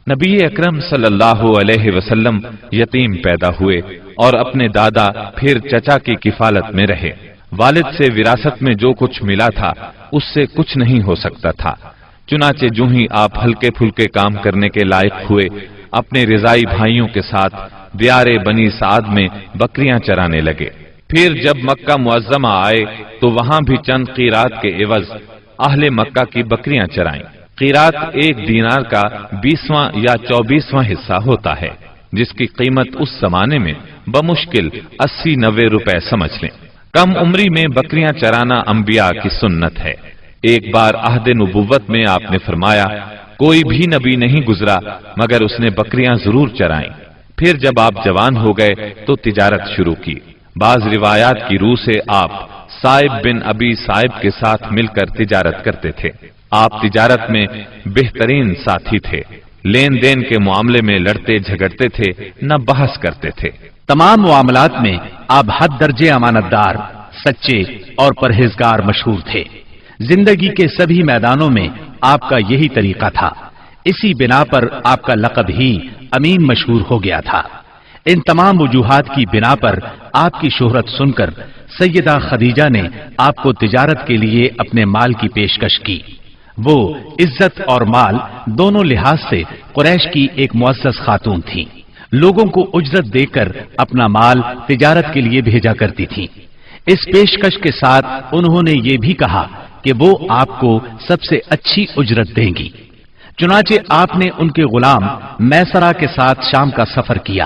نبی اکرم صلی اللہ علیہ وسلم یتیم پیدا ہوئے اور اپنے دادا پھر چچا کی کفالت میں رہے۔ والد سے وراثت میں جو کچھ ملا تھا اس سے کچھ نہیں ہو سکتا تھا، چنانچہ جو ہی آپ ہلکے پھلکے کام کرنے کے لائق ہوئے، اپنے رضائی بھائیوں کے ساتھ دیار بنی سعد میں بکریاں چرانے لگے۔ پھر جب مکہ معظمہ آئے تو وہاں بھی چند قیرات کے عوض اہل مکہ کی بکریاں چرائیں۔ قیرات ایک دینار کا 20واں یا 24واں حصہ ہوتا ہے، جس کی قیمت اس زمانے میں بمشکل 80-90 روپے سمجھ لیں۔ کم عمری میں بکریاں چرانا انبیاء کی سنت ہے۔ ایک بار عہد نبوت میں آپ نے فرمایا، کوئی بھی نبی نہیں گزرا مگر اس نے بکریاں ضرور چرائیں۔ پھر جب آپ جوان ہو گئے تو تجارت شروع کی۔ بعض روایات کی روح سے آپ صائب بن ابی صائب کے ساتھ مل کر تجارت کرتے تھے۔ آپ تجارت میں بہترین ساتھی تھے، لین دین کے معاملے میں لڑتے جھگڑتے تھے، نہ بحث کرتے تھے۔ تمام معاملات میں آپ حد درجے امانت دار، سچے اور پرہیزگار مشہور تھے۔ زندگی کے سبھی میدانوں میں آپ کا یہی طریقہ تھا۔ اسی بنا پر آپ کا لقب ہی امین مشہور ہو گیا تھا۔ ان تمام وجوہات کی بنا پر آپ کی شہرت سن کر سیدہ خدیجہ نے آپ کو تجارت کے لیے اپنے مال کی پیشکش کی۔ وہ عزت اور مال دونوں لحاظ سے قریش کی ایک معزز خاتون تھیں۔ لوگوں کو اجرت دے کر اپنا مال تجارت کے لیے بھیجا کرتی تھیں۔ اس پیشکش کے ساتھ انہوں نے یہ بھی کہا کہ وہ آپ کو سب سے اچھی اجرت دیں گی۔ چنانچہ آپ نے ان کے غلام میسرہ کے ساتھ شام کا سفر کیا،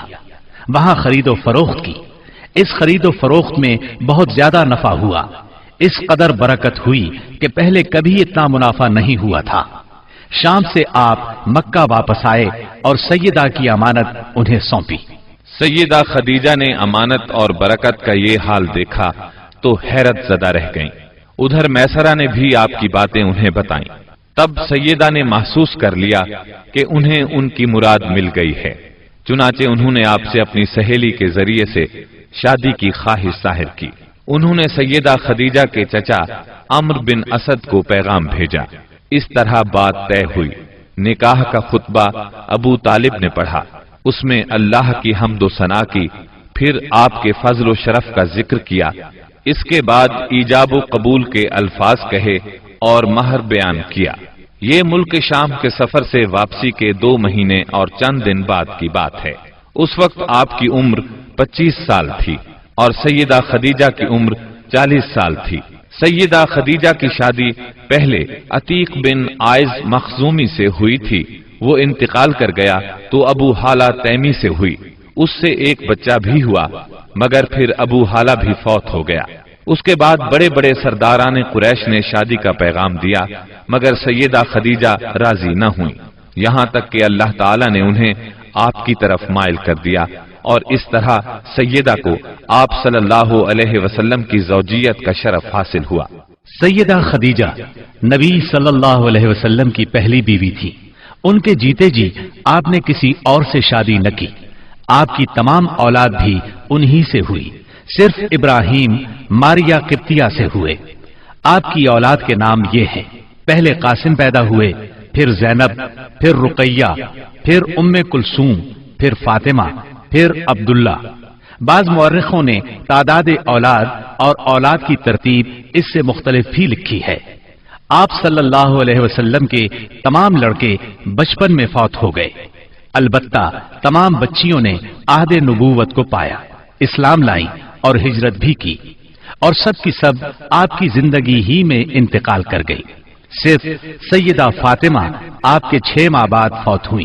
وہاں خرید و فروخت کی۔ اس خرید و فروخت میں بہت زیادہ نفع ہوا، اس قدر برکت ہوئی کہ پہلے کبھی اتنا منافع نہیں ہوا تھا۔ شام سے آپ مکہ واپس آئے اور سیدہ کی امانت انہیں سونپی۔ سیدہ خدیجہ نے امانت اور برکت کا یہ حال دیکھا تو حیرت زدہ رہ گئیں۔ ادھر میسرہ نے بھی آپ کی باتیں انہیں بتائیں۔ تب سیدہ نے محسوس کر لیا کہ انہیں ان کی مراد مل گئی ہے، چنانچہ انہوں نے آپ سے اپنی سہیلی کے ذریعے سے شادی کی خواہش ظاہر کی۔ انہوں نے سیدہ خدیجہ کے چچا عمرو بن اسد کو پیغام بھیجا۔ اس طرح بات طے ہوئی۔ نکاح کا خطبہ ابو طالب نے پڑھا، اس میں اللہ کی حمد و ثنا کی، پھر آپ کے فضل و شرف کا ذکر کیا۔ اس کے بعد ایجاب و قبول کے الفاظ کہے اور مہر بیان کیا۔ یہ ملک شام کے سفر سے واپسی کے 2 مہینے اور چند دن بعد کی بات ہے۔ اس وقت آپ کی عمر 25 سال تھی اور سیدہ خدیجہ کی عمر 40 سال تھی۔ سیدہ خدیجہ کی شادی پہلے عتیق بن عائز مخزومی سے ہوئی تھی، وہ انتقال کر گیا تو ابو حالہ تیمی سے ہوئی۔ اس سے ایک بچہ بھی ہوا، مگر پھر ابو حالہ بھی فوت ہو گیا۔ اس کے بعد بڑے بڑے سرداران قریش نے شادی کا پیغام دیا، مگر سیدہ خدیجہ راضی نہ ہوئی، یہاں تک کہ اللہ تعالی نے انہیں آپ کی طرف مائل کر دیا، اور اس طرح سیدہ کو آپ صلی اللہ علیہ وسلم کی زوجیت کا شرف حاصل ہوا۔ سیدہ خدیجہ نبی صلی اللہ علیہ وسلم کی پہلی بیوی تھی۔ ان کے جیتے جی آپ نے کسی اور سے شادی نہ کی۔ آپ کی تمام اولاد بھی انہی سے ہوئی، صرف ابراہیم ماریا قبطیہ سے ہوئے۔ آپ کی اولاد کے نام یہ ہیں: پہلے قاسم پیدا ہوئے، پھر زینب، پھر رقیہ، پھر ام کلثوم، پھر فاطمہ، پھر عبداللہ۔ بعض مورخوں نے تعداد اولاد اور اولاد کی ترتیب اس سے مختلف بھی لکھی ہے۔ آپ صلی اللہ علیہ وسلم کے تمام لڑکے بچپن میں فوت ہو گئے، البتہ تمام بچیوں نے عہد نبوت کو پایا، اسلام لائیں اور ہجرت بھی کی، اور سب کی سب آپ کی زندگی ہی میں انتقال کر گئی۔ صرف سیدہ فاطمہ آپ کے 6 ماہ بعد فوت ہوئی۔